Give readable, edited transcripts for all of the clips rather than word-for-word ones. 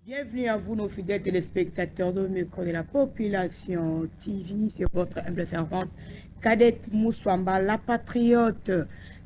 Bienvenue à vous, nos fidèles téléspectateurs de micro de la population TV. C'est votre humble servante, Cadette Mousswamba, la patriote.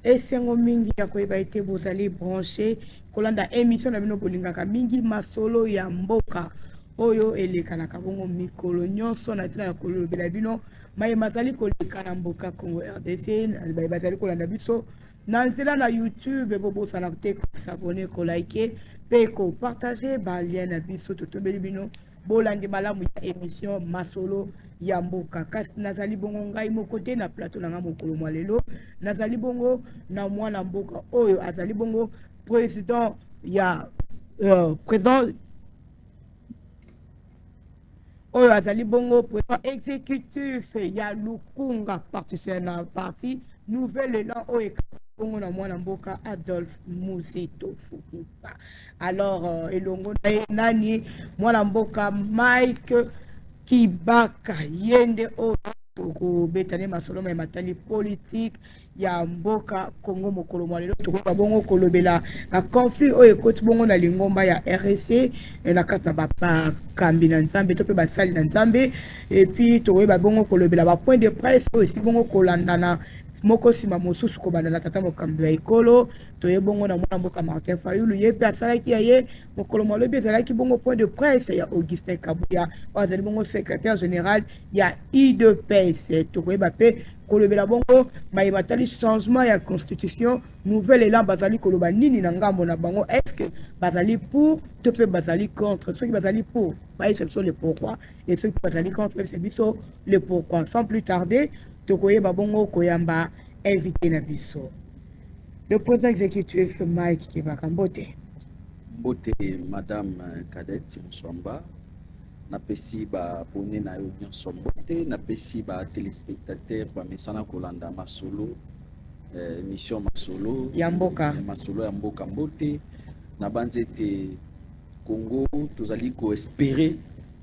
Et c'est un mingi ya koyeba été vous allez brancher. Kolanda émission na bino bolingaka mingi masolo ya mboka. Oyo elekanaka bongo mikolo nyonso na tina ya kolobela bino. Maye mazali koleka na mboka Congo RDC. Bazali kolanda biso. Na nzela na YouTube bobo sana te ko s'abonner ko liker pe ko partager ba lien na biso totombeli bino bolandi malamu ya émission masolo ya mboka kasi nazali bongo ngai moko te na plateau na nga mokolo mwa lelo nazali bongo na mwana mboka oyo azali bongo président ya président oyo azali bongo président exécutif ya Lukunga parti Nouvel Élan oyo on a mwana mboka Adolphe Muzito Fukupa. Alors elongo nani mwana mboka Mike Kibaka yende o ko betane masolo ma matali politique ya mboka Congo mokolo mwalelo tokoka bongo kolobela na conflit oyo ekoti bongo na lingomba ya RC na kata ba kambi na nzambe to pe basali na nzambe et puis tokoyeba bongo kolobela ba point de presse oyo si bongo kolandana moko sima mosusu ko banda na tata mokambi ya ekolo toye bongo na mwana mboka Martin Fayulu ye pe asalaki ye mokolo malobi ezalaki bongo point de presse ya Augustin Kabuya azali bongo secrétaire général ya IDPS tokoyeba pe kolobela bongo maye batali changement ya constitution Nouvel Élan bazali koloba nini na ngambo na bango est-ce que bazali pour to pe bazali contre ceux qui bazali pour baye ce sont les pourquoi et ceux qui bazali contre c'est biso le pourquoi sans plus tarder tokoyeba bongo koyamba invité na biso le président exécutif Mike Kibaka Mbote madame Cadette Mousswamba napesi ba abonné na yo nyonso mbote napesi ba téléspectateur ba mesana kolanda masolo émission masolo ya mboka mbote na banzete Congo tozali ko espérer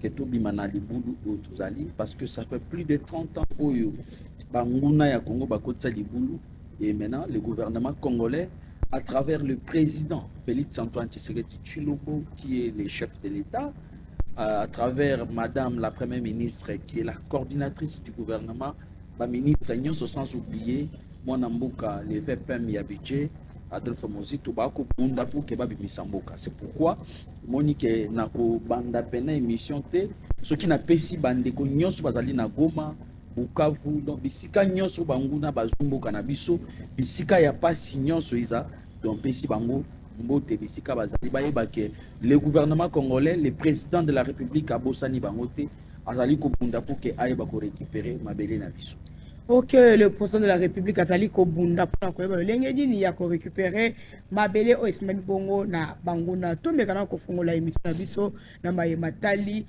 que tobima na libulu o tozali parce que ça fait plus de 30 ans oyo banguna ya Congo bakotsa libulu et maintenant le gouvernement congolais à travers le président Félix Antoine Tshisekedi Tshilombo qui est le chef de l'État à travers madame la première ministre qui est la coordinatrice du gouvernement ba ministre nyonso sans oublier mwana mboka le VPM ya budget Adolphe Muzito bako bunda pour que babimisa mboka c'est pourquoi Monique nako banda pena émission te ce qui n'a pesi bande ko nyonso bazali na Goma Bukavu donc bisika nyonso banguna bazumboka na biso bisika ya pasi nyonso iza donc pesi bango mbote bisika bazali bayeba ke le gouvernement congolais le président de la République abosani bangote azali ko bunda pour que ayeba ko récupérer mabele na biso. Ok, le président de la République azali ko bunda pour koyeba lenge dini ya ko récupérer mabele o esimami bongo na banguna to mekana ko fungola émission na biso na mayematali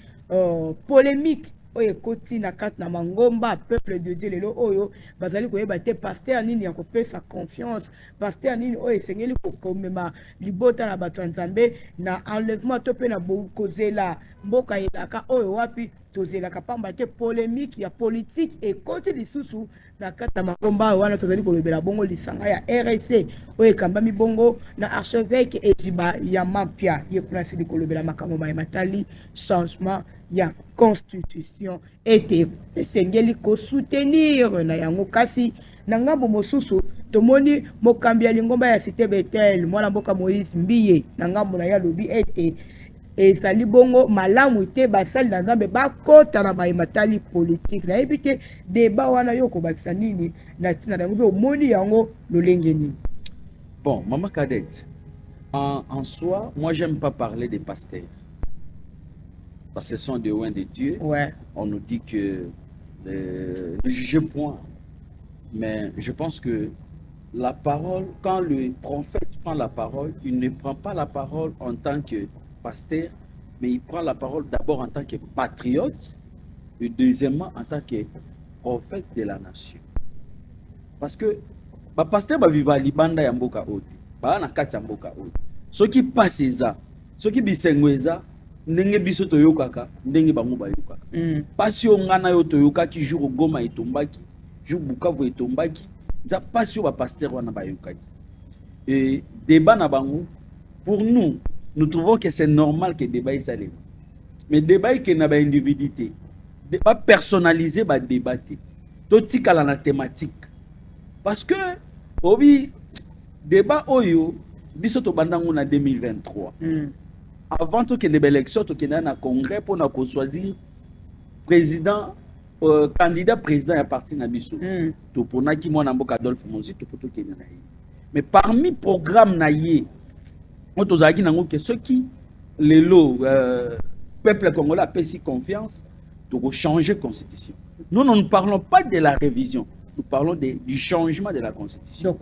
polémique oyo ekoti na kati na mangomba peuple de Dieu lelo oyo bazali koyeba te pasteur nini ya kopesa confiance pasteur nini oyo esengeli kokomema libota na bato ya nzambe na enlèvement to pe na kozela mboka elaka oyo wapi tozelaka pamba te polémique ya politique ekoti lisusu na kati na mangomba wana tozali kolobela bongo lisanga ya RC oyo ekambami bongo na archevêque Ejiba ya Mapia ye kuna sili kolobela makambo matali changement ya constitution ete esengeli ko soutenir na yango kasi na ngambo mosusu tomoni mokambi ya lingomba ya Cité Bethel mwana mboka Moïse Mbiye na ngambo na ya lobi ete ezali bongo malamu te basali na nzambe bakota na mayematali politique na yebi te débat wana yo kobakisa nini na tina na yango omoni yango lolenge nini. Bon, maman Cadette, en soi, moi j'aime pas parler des pasteurs. Parce que ce sont des oins de Dieu. Ouais. On nous dit que ne jugez point. Mais je pense que la parole, quand le prophète prend la parole, il ne prend pas la parole en tant que pasteur, mais il prend la parole d'abord en tant que patriote et deuxièmement en tant que prophète de la nation. Parce que le pasteur va vivre à Libanda ya mboka ote, ba na kati ya mboka ote. Ce qui passe ça, ce qui bisengweza ndenge biso toyokaka ndenge bango bayokaka. Pasi ngana yo toyokaki jour Goma etombaki, jour Bukavu etombaki, za pasi ba pasteur wana bayokaki. Et débat na bango pour nous nous trouvons que c'est normal que le débat est salé. Mais le débat est qu'il y a une individualité. Débat personnalisé, bah débattre. Tout tika la thématique. Parce que, oui, débat oyo, biso to bandango na 2023. Avant tout qu'il y ait des élections, tout qu'il y ait un congrès pour nous choisir président, candidat président à partir de biso. Tout pour nous qui m'ont emboqué Adolphe Mozi, tout pour tout qu'il y ait. Mais parmi programme naïe, on a dit que ceux qui les lots peuple congolais a payé confiance pour changer la constitution. Nous ne parlons pas de la révision, nous parlons du changement de la constitution. Donc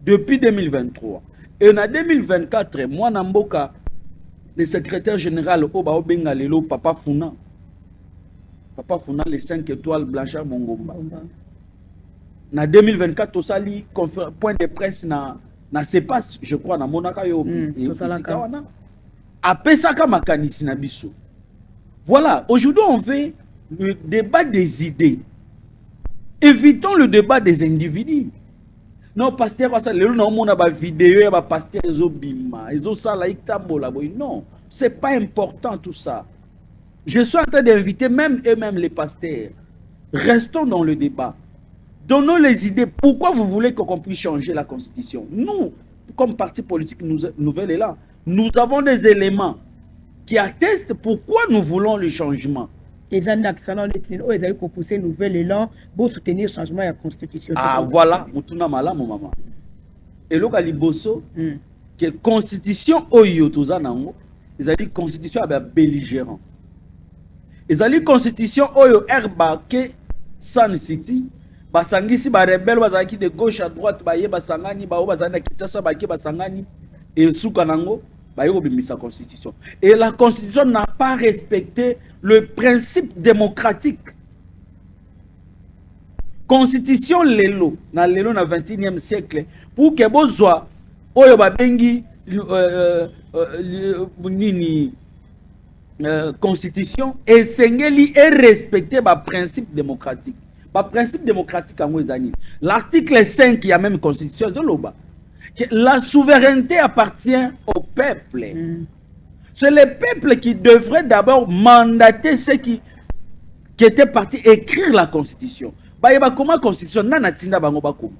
depuis 2023 et en 2024, moi Namboka, le secrétaire général Oba Obenga Lelo Papa Funa, les 5 étoiles Blanchard Mongomba. En 2024, tout ça, point de presse na CEPAS, je crois, na Monaka yo. Après ça, makanisi na biso. Voilà, aujourd'hui, on fait le débat des idées. Évitons le débat des individus. Non, pasteur, non, vidéo, pasteur, non, c'est pas important tout ça. Je suis en train d'inviter même eux-mêmes les pasteurs. Restons dans le débat. Donnons les idées. Pourquoi vous voulez qu'on puisse changer la constitution? Nous, comme parti politique nouvelle est là, nous avons des éléments qui attestent pourquoi nous voulons le changement. Les ont proposé nouvel élan pour soutenir le changement de la constitution. Ah voilà, mutuna mala mon maman. Et là liboso que constitution oyo toza nango, ils ont dit constitution avec belligérant. Ils ont dit constitution oyo herbaké Sun City. Basangisi ba rebelle bazaki de gauche à droite baye basangani ba bazana kitasa baki basangani et soukanango baye obimisa constitution. Et la constitution n'a pas respecté le principe démocratique. Constitution lelo na 21e siècle pour que bozwa oyo babengi constitution et sengeli et respecter ba principe démocratique. Par principe démocratique en Wezani. L'article 5 qui a même constitution de l'Oba. La souveraineté appartient au peuple. C'est le peuple qui devrait d'abord mandater ceux qui étaient partis écrire la constitution. Comment constitution nana tinda bango bako.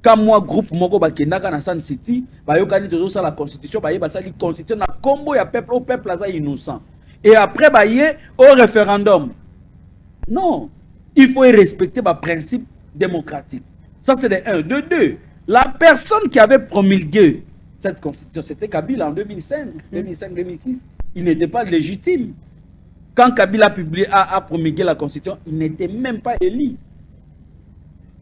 Comme moi groupe moko bakendaka na Sun City, bayokani tozo sa la constitution, basali constitution na combo ya peuple au peuple aza innocent. Et après baye au référendum. Non. Il faut respecter le principe démocratique. Ça, c'est de 1. De 2, la personne qui avait promulgué cette constitution, c'était Kabila en 2005-2006. Il n'était pas légitime. Quand Kabila a promulgué la constitution, il n'était même pas élu.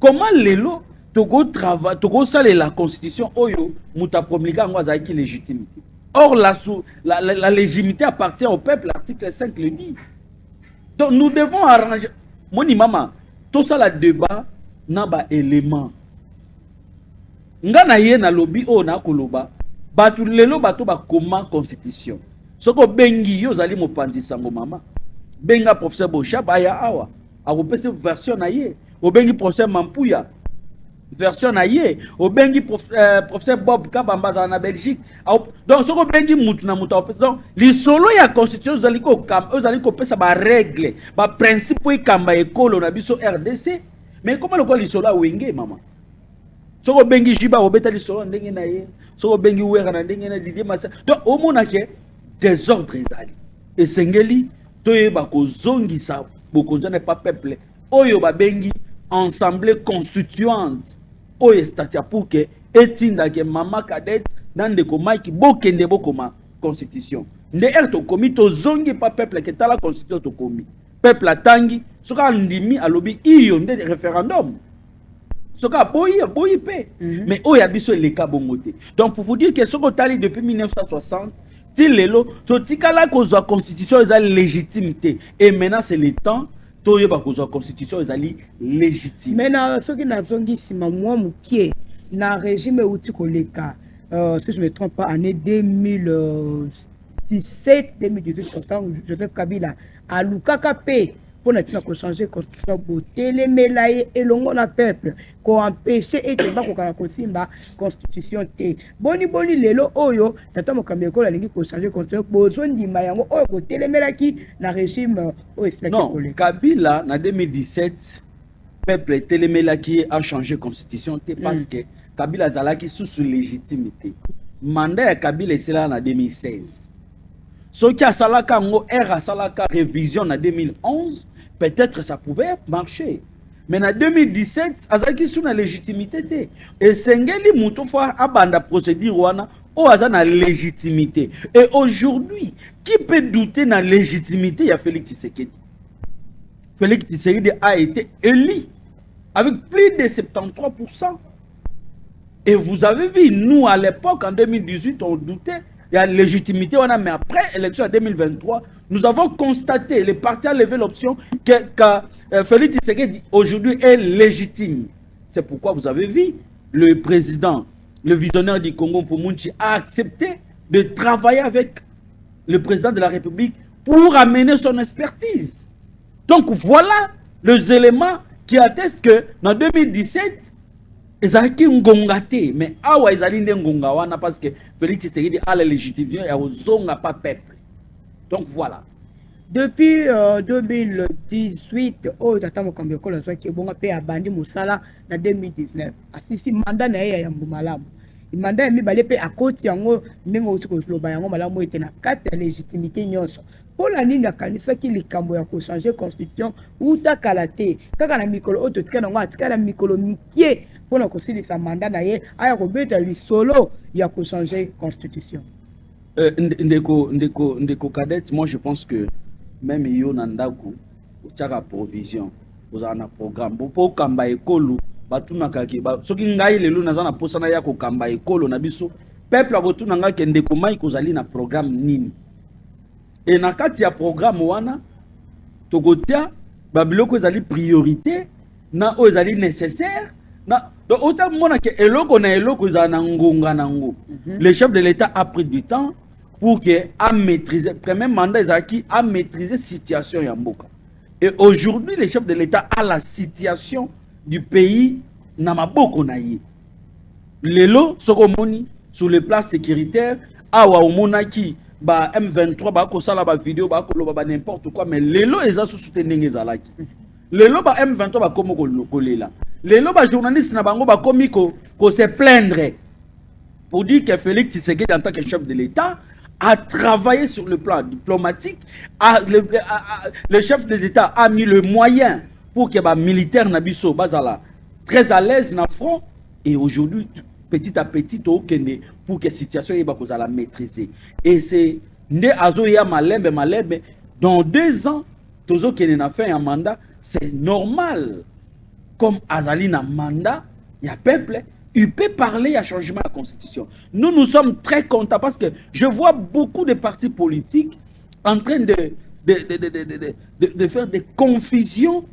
Comment l'élo, Togo sale la constitution, Oyo, Mouta promulgué en Ouazaki légitimité. Or, la légitimité appartient au peuple, l'article 5 le dit. Donc, nous devons arranger. Moni maman, tout ça le débat n'a pas élément. Nga na lobby o na koloba, batu lelo batu ba comment constitution. Soko bengi yo zali mopanzi sango mama. Benga professeur Bocha baya awa. A repese version na ye. O bengi professeur Mampuya. Version na ye. O bengi professeur Bob Kabamba za na Belgique. Donc soko bengi mutu na mutu. Donc li solo ya constitution zali ko pesa ba règle, ba principe yi kamba ekolo na biso RDC. Mais comment le quoi li solo wenge mama? Soko bengi jiba obeta li solo ndenge na ye. Soko bengi wera na ndenge na Didier Massa. Donc au mona ke désordre ezali. Et sengeli toye ba ko zongisa bokonza ne pas peuple. Oyo ba bengi assemblée constituante. Oyo statia pour que etinda ke mama cadette dans de Mike bokende bokoma constitution. Nde to komi to zongi pa peuple ke tala constitution to komi. Peuple atangi soka ndimi alobi iyo nde référendum. Soka boyi pe. Mais oya biso le ka bongote. Donc pour vous dire que soko tali depuis 1960 ti lelo to tikala kozwa constitution ezali légitimité et maintenant c'est le temps to yeba kozwa constitution ezali légitime. Maintenant soki na zongi sima mwa mukie na régime outi koleka si je ne me trompe pas année 2017 2018 Joseph Kabila a lukaka pe pour nous changer constitution pour télémélayer et longo na peuple ko empêcher et que ba ko kana ko simba constitution te boni lelo oyo tata mokambi ko la lingi ko changer constitution besoin ndima yango oyo ko télémelaki na régime oyo non Kabila na 2017 peuple télémelaki a changé constitution te parce que Kabila zalaki sous légitimité mandat ya Kabila esela na 2016 ce qui a salaka ngo era salaka révision en 2011 peut-être ça pouvait marcher mais en 2017 azaki sous la légitimité et sengeli muto fois abanda procédure wana o aza na légitimité et aujourd'hui qui peut douter na légitimité ya Félix Tshisekedi a été élu avec plus de 73%. Et vous avez vu, nous à l'époque, en 2018, on doutait, il y a légitimité, mais après l'élection en 2023, nous avons constaté, les partis ont levé l'option que Félix Tshisekedi aujourd'hui est légitime. C'est pourquoi vous avez vu, le président, le visionnaire du Congo, Mpomunchi, a accepté de travailler avec le président de la République pour amener son expertise. Donc voilà les éléments qui attestent que dans 2017, ezalaki ngonga te mais awa ezali nde ngonga wana parce que Félix Tshisekedi a la légitimité ya ozonga pas peuple. Donc voilà. Depuis 2018 oyo tata mokambi okola zwaki bonga pe abandi musala na 2019 asisi mandat na ye ya mbumalamu mandat ya mibale pe akoti yango ndenge oti koloba yango malamu ete na kati ya légitimité nyonso Pola nini akanisaki likambo ya ko changer constitution uta kala te kaka na mikolo oyo totika nango atika na mikolo mikie mpona kosilisa mandat na ye aya kobeta lisolo ya ko changer constitution. Ndeko Cadet, moi je pense que même yo na ndako otiaka provision ozala na programme po kamba ekolo batunaka ke soki ngai lelo naza na posa na ya kokamba ekolo na biso peuple akotunanga ke ndeko mai kozali na programme nini. Et na kati ya programme wana tokotia babiloko ezali priorité na o ezali nécessaire na donc ota mona ke eloko na eloko ezala na ngonga nango. Le chef de l'État a pris du temps pour que a maîtriser premier mandat ezaki a maîtriser situation ya mboka. Et aujourd'hui le chef de l'État a la situation du pays na maboko na ye. Lelo soko moni sur le plan sécuritaire awa omonaki ba M23 ba ko sala ba vidéo ba ko loba ba n'importe quoi mais lelo eza sous soutenir ezalaki lelo ba M23 ba komo ko lela lelo ba journaliste na bango ba komi ko se plaindre pour dire que Félix Tshisekedi en tant que chef de l'État a travaillé sur le plan diplomatique le chef de l'État a mis le moyen pour que ba militaire na biso bazala très à l'aise na front et aujourd'hui petit à petit pour que la situation soit la maîtriser. Et c'est ne azoya malembe dans 2 ans tozo kene na fait un mandat c'est normal comme azali na mandat il y a peuple il peut parler à changement de la constitution. Nous sommes très contents parce que je vois beaucoup de partis politiques en train de faire des confusions.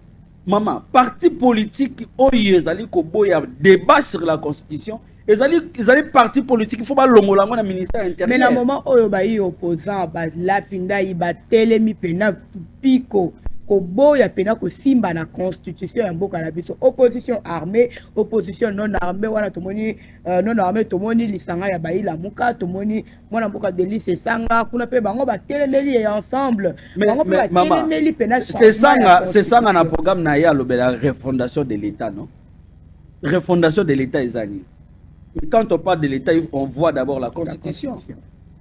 Maman, parti politique oyo ezali ko boya débat sur la constitution. Ils allaient parti politique, il faut pas l'ongolango na ministère intérieur. Mais dans le moment où il y a opposant, la pinda il va telemi pena pico, kobo ya pena ko simba na constitution ya mboka na biso. Opposition armée, opposition non armée, wana tomoni non armée tomoni lisanga ya baila muka tomoni mwana mboka Delice sanga kuna pe bango ba telemeli ensemble. Bango ba telemeli pena. C'est sanga na programme na ya lobela refondation de l'État non? Refondation de l'État ezali. Quand on parle de l'État, on voit d'abord la Constitution.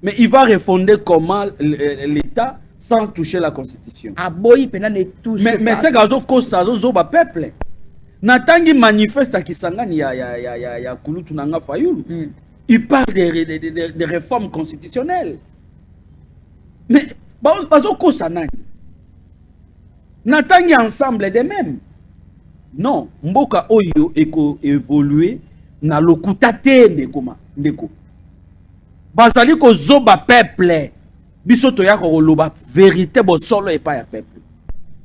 Mais il va refonder comment l'État sans toucher la Constitution. Mais c'est que le peuple. Natangi manifeste à Kisangani ya Kulutu Nanga Fayulu. Il parle de réformes constitutionnelles. Mais bazo kosa nani. Natangi ensemble de même. Non, mboka oyo eko évoluer na lokuta te ndeko bazali ko zoba peuple biso to ya ko loba vérité bo solo et pas ya peuple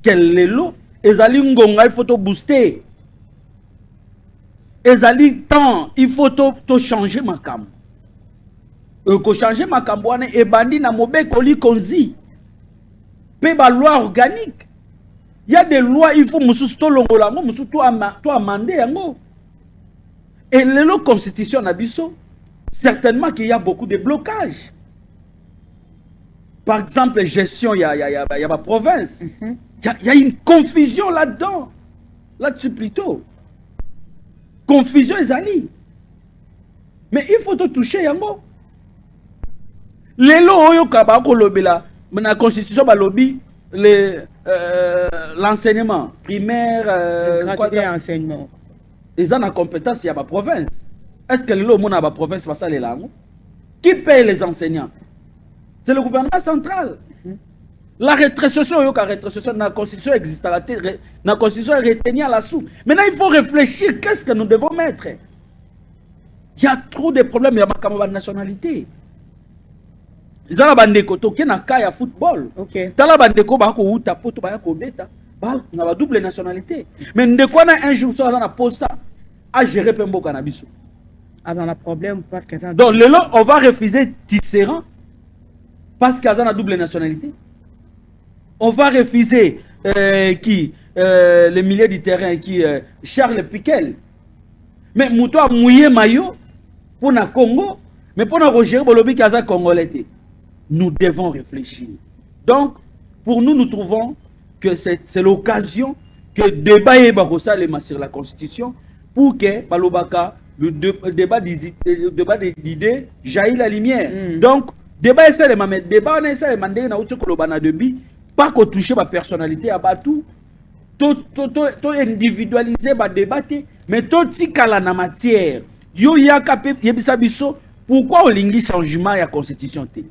quel lelo ezali ngonga il faut to booster ezali temps il faut to changer makambo ko changer makambo wana e bandi na mobeko li konzi pe ba loi organique Il y a des lois, il faut moussus to longolango, moussus to amender yango. Et la constitution n'abisso, certainement qu'il y a beaucoup de blocages. Par exemple, gestion, il y a ma province. Il y a une confusion là-dedans. Là-dessus plutôt. Confusion est allée. Mais il faut te toucher yango. Les lois oyo kabako lobela, la constitution ba lobby l'enseignement primaire gratuité et enseignement. Ils ont la compétence, il y a ma province. Est-ce que les lois a ma province va ça les langues? Qui paye les enseignants? C'est le gouvernement central. La rétrocession, la constitution existe, la constitution est retenue à la sous. Maintenant, il faut réfléchir, qu'est-ce que nous devons mettre? Il y a trop de problèmes, il y a ma nationalité. Ils ont la bande de koto qui est dans le football. La bande de koto, il y a double nationalité. Mais de quoi un jour, ça a posé ça à gérer Pembo Cannabis. Dans le problème, parce que donc, on va refuser Tisserand parce qu'il y a une double nationalité. On va refuser le milieu du terrain qui Charles Piquel. Mais Mouto a mouillé maillot pour le Congo, mais pour le Roger Bolobi qui a Congolais. Nous devons réfléchir. Donc, pour nous, nous trouvons que c'est l'occasion que le débat est sur la Constitution pour que le débat d'idées jaillit la lumière. Donc, débat est le débat est le pas qu'on touche ma personnalité à tout, tout individualiser ma débat, mais tout si kala na matière. Yo ya kapé yebisa biso pourquoi on lingi changement ya constitution té.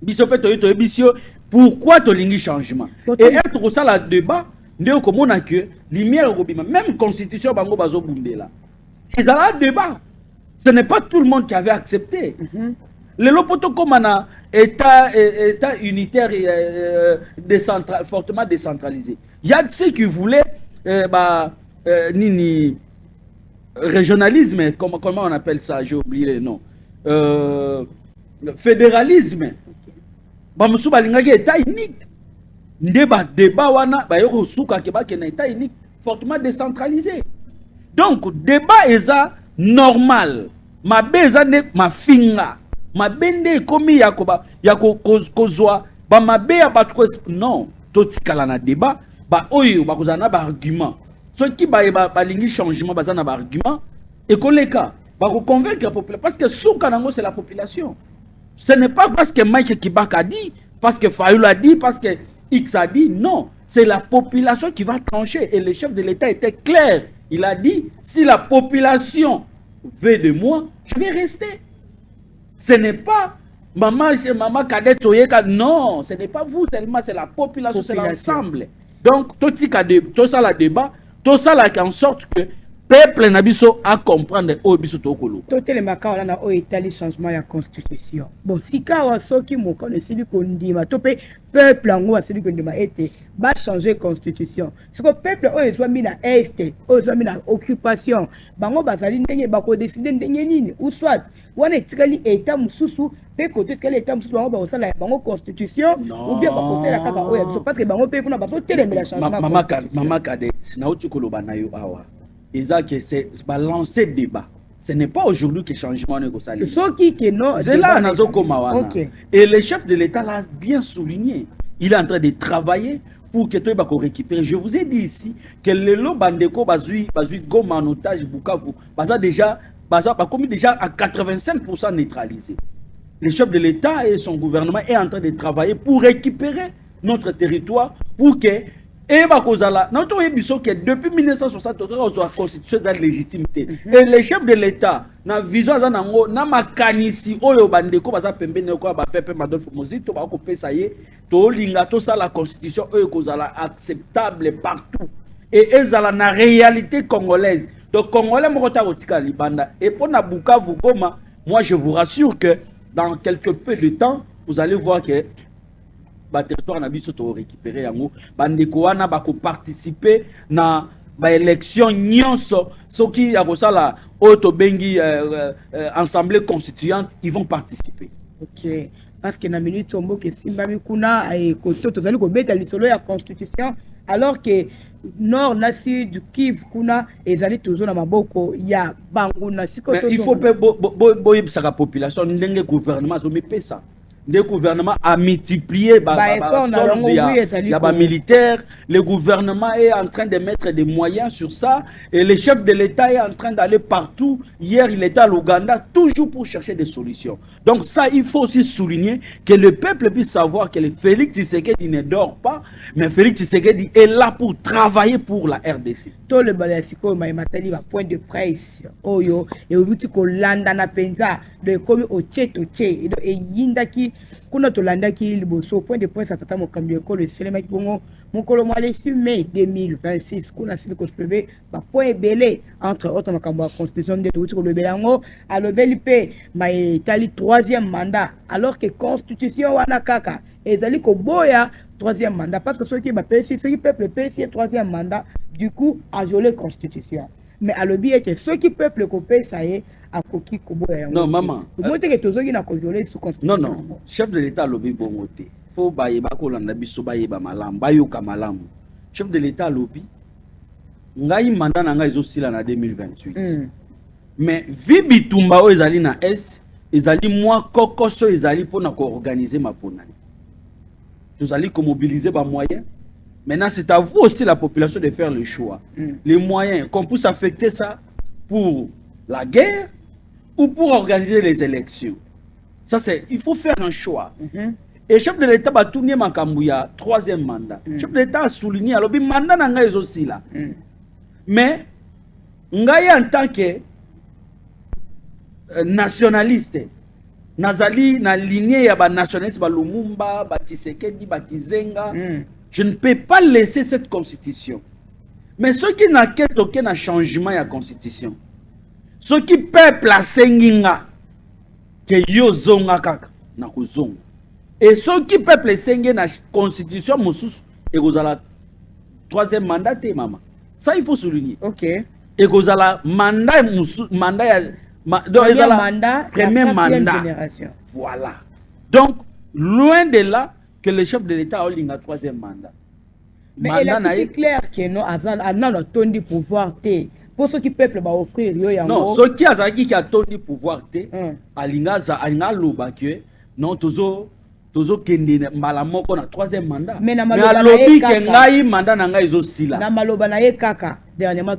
Biso pe to bisio pourquoi to lingi changement. Et être au ça la débat ndé ko mona que lumière robima même constitution bango bazo bundela. Ils ont un débat. Ce n'est pas tout le monde qui avait accepté. Le lopoto comme un État unitaire fortement décentralisé. Il y a ceux qui voulaient régionalisme, comment on appelle ça, j'ai oublié le nom. Fédéralisme. Bamusu balingaki État unique. Débat wana bayoko suka ke ba ke na État unique fortement décentralisé. Donc débat est normal. Ma beza ne ma finga. Ma bende komi yakoba yako kozwa ba mabe ya batu non totikala na débat ba oyo ba kozana ba argument. Ceux qui ba lingi changement bazana ba argument et koleka ba ko convaincre la population parce que souka nango c'est la population. Ce n'est pas parce que Mike Kibaka a dit, parce que Fayoul a dit, parce que X a dit, non, c'est la population qui va trancher et le chef de l'État était clair. Il a dit, si la population veut de moi, je vais rester. Ce n'est pas maman Kadette Oyeka, non, ce n'est pas vous seulement, c'est la population, c'est l'ensemble. Donc, tout ça la débat, tout ça là en sorte que peuple nabiso à comprendre au biso tokolo. Tout le makao na o Italie changement ya constitution. Bon, si ka wa soki mo connaissez lui kondima, to peuple ngo wa celui kondima été va changer constitution. Ce que peuple o ezwa mi na est, o ezwa mi na occupation, bango bazali ndenge ba ko décider ndenge nini ou soit wana etikali état mususu pe côté que état mususu bango ba osala bango constitution ou bien ba kosala kaka o ya parce que bango pe kuna ba to telemela changement. Maman Kadette na otukolo banayo awa. C'est balancer le débat. Ce n'est pas aujourd'hui que le changement est possible. C'est là et le chef de l'État l'a bien souligné. Il est en train de travailler pour que tout le monde récupère. Je vous ai dit ici que le lot bandeko bazui Goma en otage Bukavu déjà à 85% neutralisé. Le chef de l'État et son gouvernement est en train de travailler pour récupérer notre territoire pour que et depuis 1960, la constitution est légitimité. Et les chefs de l'État, na vision na makanisi oyo bandeko baza pembeni ko ba pepe Adolphe Mozito ba ko pesa ye to linga to ça la constitution oyo kozala acceptable partout et ezala na réalité congolaise. Donc congolais mokota kotika libanda et pour na Bukavu Goma, moi je vous rassure que dans quelque peu de temps, vous allez voir que ba territoire na biso to récupérer yango bandeko wana ba ko participer na ba élection nyonso soki ya kosala auto bengi assemblée constituante, ils vont participer. OK, parce que na minute tombo ke simba mi kuna e koto tozali ko beta lisolo ya constitution alors que nord na sud Kivu kuna ezali toujours na maboko ya banguna siko mais il faut pe boyebisaka population ndenge gouvernement azomipesa. Le gouvernement a multiplié les militaires. Le gouvernement est en train de mettre des moyens sur ça. Et le chef de l'État est en train d'aller partout. Hier, il était à l'Ouganda, toujours pour chercher des solutions. Donc ça, il faut aussi souligner que le peuple puisse savoir que le Félix Tshisekedi ne dort pas. Mais Félix Tshisekedi est là pour travailler pour la RDC. Tout le balasiko matali va point de presse oyo et obuti ko landa na penza de komi o cheto che et yindaki kuna to landa ki liboso point de presse atata mokambi ko le selema ki bongo mokolo mwale sur mai 2026 kuna sili ko spebe ba point belé entre autres makambo ya constitution de obuti ko le belango alobeli pe mai tali troisième mandat alors que constitution wana kaka ezali ko boya troisième mandat parce que ceux qui peuple PSI troisième mandat du coup a violé la constitution mais à l'objet est que ceux qui peuple copé ça y est à coquille kobo non maman vous que tous ceux qui n'a pas violé sous constitution non chef de l'état lobby bongoté faut bayeba ko landa biso bayeba malam bayoka malam chef de l'état lobby ngai mandat na ngai ezosila na 2028 mais vi bitumba o ezali na est ezali moi kokoso ezali pona ko organiser ma ponani vous allez mobiliser les moyens. Maintenant, c'est à vous aussi, la population, de faire le choix. Les moyens, qu'on puisse affecter ça pour la guerre ou pour organiser les élections. Ça, c'est, il faut faire un choix. Et le chef de l'État va tourner Makambouya, troisième mandat. Le chef de l'État a souligné, alors, le mandat n'a aussi là. Mais, Ngaï en tant que nationaliste, Nazali na lignée ya ba nationaliste ba Lumumba, ba Tshisekedi, ba Kizenga. Je ne peux pas laisser cette constitution. Mais ceux qui n'inquiètent aucun changement ya constitution. Ceux qui peuple la senginga que yo zonga kaka na kozonga. Et ceux qui peuple sengi na constitution mususu et kozala troisième mandat te maman. Ça il faut souligner. OK. Et kozala mandat mususu mandat ya premier mandat. Génération. Voilà. Donc, loin de là que le chef de l'État a eu un troisième mandat. Mais c'est clair que non, a tondi pouvoir té. Pour ceux qui peuvent offrir, non, ceux qui a tondi pouvoir té, alinga loba que non tozo kende malamoko na troisième mandat. Mais à lobby que ngai mandat na ngai ezosila. Na maloba na ye kaka dernièrement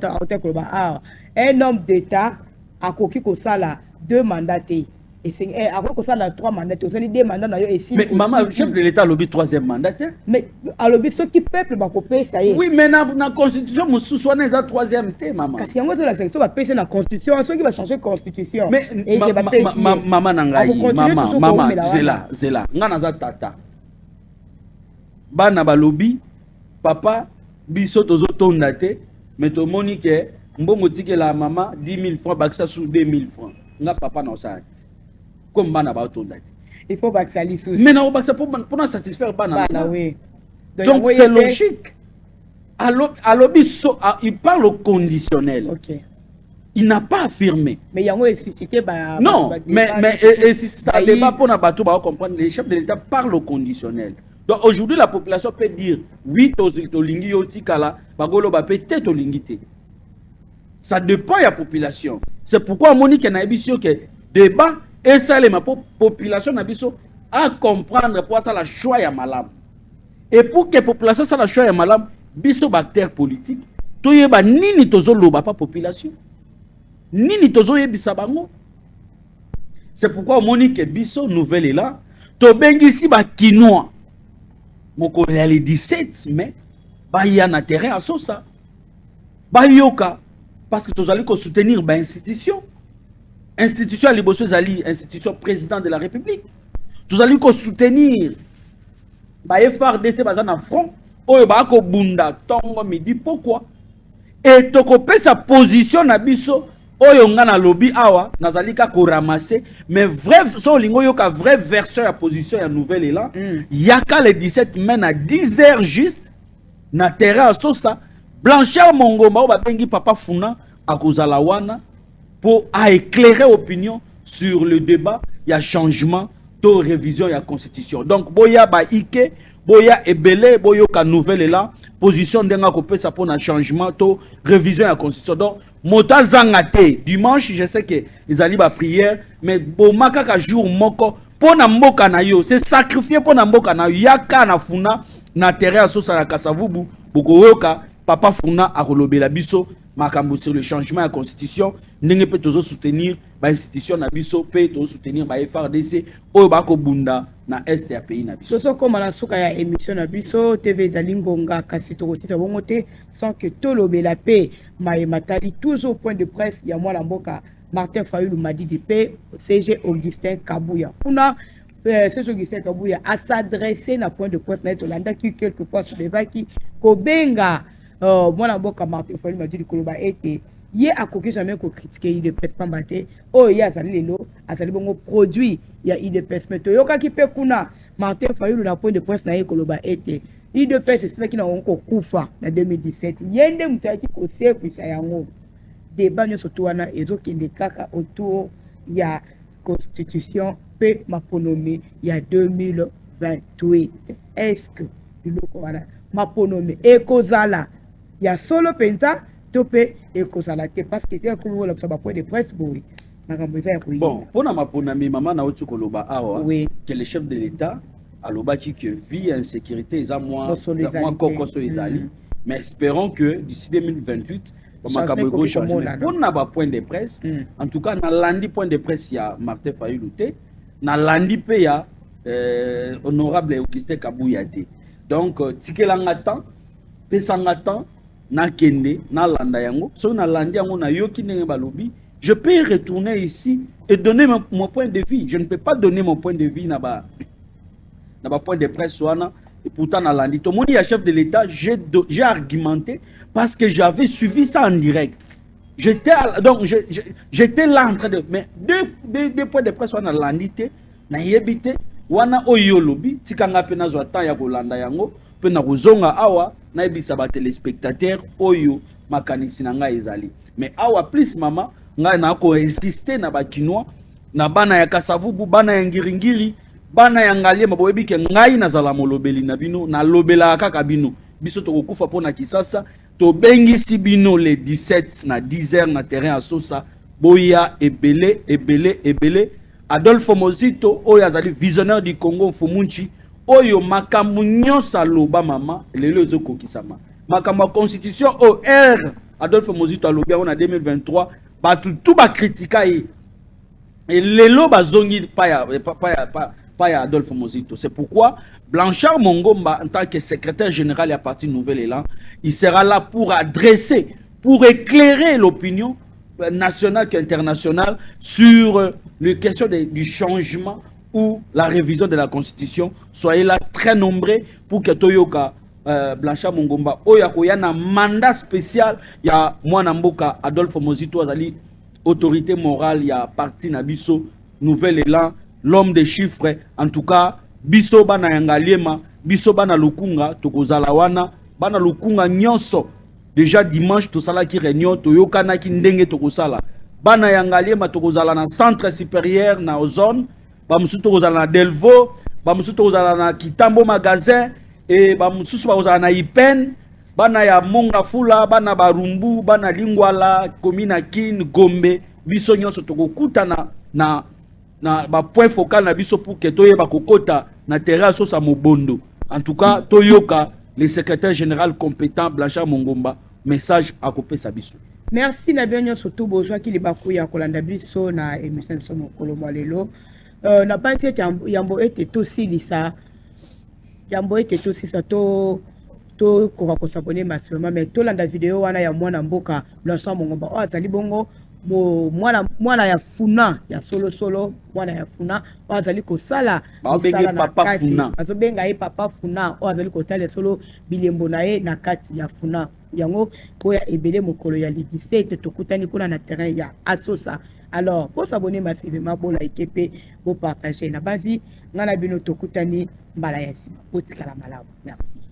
un homme d'État a koki ko sala 2 mandats et c'est a ko sala 3 mandats aussi 2 mandats na yo et mais maman le chef de l'État lobby 3e mandat mais a lobby ceux qui peuple ba ko pesa ye oui mais na constitution mususu wana eza 3e te maman kasi yango to la section ba pesa na constitution ceux qui va changer constitution mais maman na ngai maman zela ngana za tata bana ba lobby papa biso tozo tonda te mais to moni ke mbongo tike la maman 10 000 francs baksa sous 2 000 francs nga papa na osaki comme bana ba tonda il faut baksa li sous mais na baksa pour satisfaire bana oui donc c'est logique alors il parle au conditionnel. OK. Il n'a pas affirmé mais yango est suscité non mais si c'est un débat pour na bato ba comprendre les chefs de l'État parlent au conditionnel. Donc aujourd'hui la population peut dire oui to lingi yotikala bagolo ba peut-être to lingité. Ça dépend de la population. C'est pourquoi Monique n'a pas que débat et ça la population n'a à comprendre pour ça la choix ya malam. Et pour que la population ça la choix ya malam, biso bactère politique, to yeba nini tozo loba pas population. Nini tozo yebisa bango. C'est pourquoi Monique biso nouvelle est là, to bengisi ba kinois. Moko le 17 mai, ba y a na terrain à ça. Ba yoka parce que tu allez soutenir l'institution. Institution à l'Ibosso Zali, institution président de la République. Tu allez soutenir FRDC en front. Oyo ba ko bunda tongo midi pourquoi? Et tu copé sa position na biso oyo nga na lobby awa nazalika ko ramasser mais vrai so lingo yoka vraie version ya position ya nouvelle est là. Yaka le 17 mai à 10h juste na terrain à Sosa. Blanchard Mongoma ou bengi papa Funa à Kozalawana pour éclairer l'opinion sur le débat, il y a changement, de révision, il y a constitution. Donc boya ba ike, boya ebele boyoka nouvelle là position ndenga kopesa pour un changement to révision à la constitution. Donc mota zangate dimanche je sais que ils allaient ba prière mais bomaka ka jour moko pour na mboka na yo c'est sacrifier pour na mboka na yo yaka na funa na terrain asosa na kasavubu bokoyoka papa funa akolobela biso makambo sur le changement à la constitution ndenge pe tozo soutenir ba institution na biso pe tozo soutenir ba FRDC oyo bako bunda na est ya pays na biso soso koma na suka ya émission na biso TV Zalingonga kasi tokosita bongo te sans que tolobela pe maye matali toujours point de presse ya mwana mboka Martin Fayulu madi de paix CG Augustin Kabouya kuna CG Augustin Kabouya a s'adresser na point de presse na Tolanda qui quelque fois sur les vagues qui kobenga mwana mboka Martin Fayulu madi de koloba ete ye akoki jamais ko critiquer il de presse pambate o ya azali lelo azali bongo produit ya il de presse mais toyoka ki pe kuna Martin Fayulu na point de presse na ye koloba ete il de presse c'est qui na onko kufa na 2017 yende mutaki ko sekwisa yango débat nyonso to wana ezokende kaka autour ya constitution pe maponome ya 2028 est-ce que biloko wana maponome ekozala ya solo penza topé ekozala te parce que te ko la point de presse boy makambo za ya ko bon pona maponame mama na otu koloba awa oui. Que le chef de l'état alobaki que vie insécurité eza moi kokoso ezali mais espérons que d'ici 2028 makambo go changer on na ba point de presse en tout cas na landi point de presse ya Martin Fayulu te na landi pe ya honorable Augustin Kabouya te donc tikelanga temps pesanga temps na kende na landa yango so na landi yango na yoki ndenge balobi je peux retourner ici et donner mon point de vue. Je ne peux pas donner mon point de vue na ba point de presse wana et pourtant na landi to moni ya chef de l'état j'ai argumenté parce que j'avais suivi ça en direct. J'étais là en train de mais deux points de presse wana landité na yebité wana oyolobi tikanga pe na zwata ya kolanda yango pe na kozonga awa na ebisa ba téléspectateurs oyo makanisi na ngai ezali mais awa plus mama ngai na ko insister na ba kinois na bana ya kasavubu bana ya ngiringiri bana ya ngalie maboyebi ke ngai na zala molobeli na bino na lobela kaka bino biso to kokufa pona kisasa to bengisi bino le 17 na 10h na terrain asosa boya ebele Adolphe Mozito oyo azali visionnaire du Congo Fumunchi oyo makambo nyonso aloba mama lelo ezokokisama makambo constitution OR Adolphe Mozito alobi en 2023 batu tout ba critika et lelo bazongi pa ya Adolphe Mozito. C'est pourquoi Blanchard Mongomba en tant que secrétaire général à parti Nouvelle Élan, il sera là pour adresser, pour éclairer l'opinion nationale qu'internationale sur les questions du changement ou la révision de la Constitution. Soyez là très nombreux pour que Toyoka Blanchard Mongomba oya koyana mandat spécial ya mwana mboka Adolphe Mozito azali autorité morale ya parti na biso Nouvelle Élan l'homme des chiffres en tout cas biso bana yangaliema biso bana lukunga tokozala wana bana lukunga nyonso déjà dimanche to sala ki réunion toyokana ki ndenge tokozala bana yangaliema tokozala na centre supérieur na ozone ba musu tokozala na Delvaux ba musu tokozala na Kitambo magasin et ba mususu bakozala na Ipen bana ya Monga Fula bana Barumbu bana Lingwala Komina Kin Gombe biso nyonso tokokutana na ba point focal na biso pour que toyeba kokota na terrain sosa mobondo en tout cas toyoka le secrétaire général compétent Blanchard Mongomba message à kopesa biso. Merci na bien surtout bozwa ki libaku ya kolanda biso na émission somo kolomwa lelo na panti yambo ete to silisa yambo ete to sisa to koka ko s'abonner massivement mais to landa vidéo wana ya mwana mboka Blanchard Mongomba o azali bongo mwana ya funa ya solo mwana ya funa o azali ko sala papa funa azo benga ye papa funa o azali ko tala solo bilembo na ye na kati ya funa yango koya ebele mokolo ya 17 tokutani kuna na terrain ya asosa. Alors pour s'abonner massivement pour liker pe pour partager na basi ngana bino tokutani mbala ya sima potikala malamu. Merci.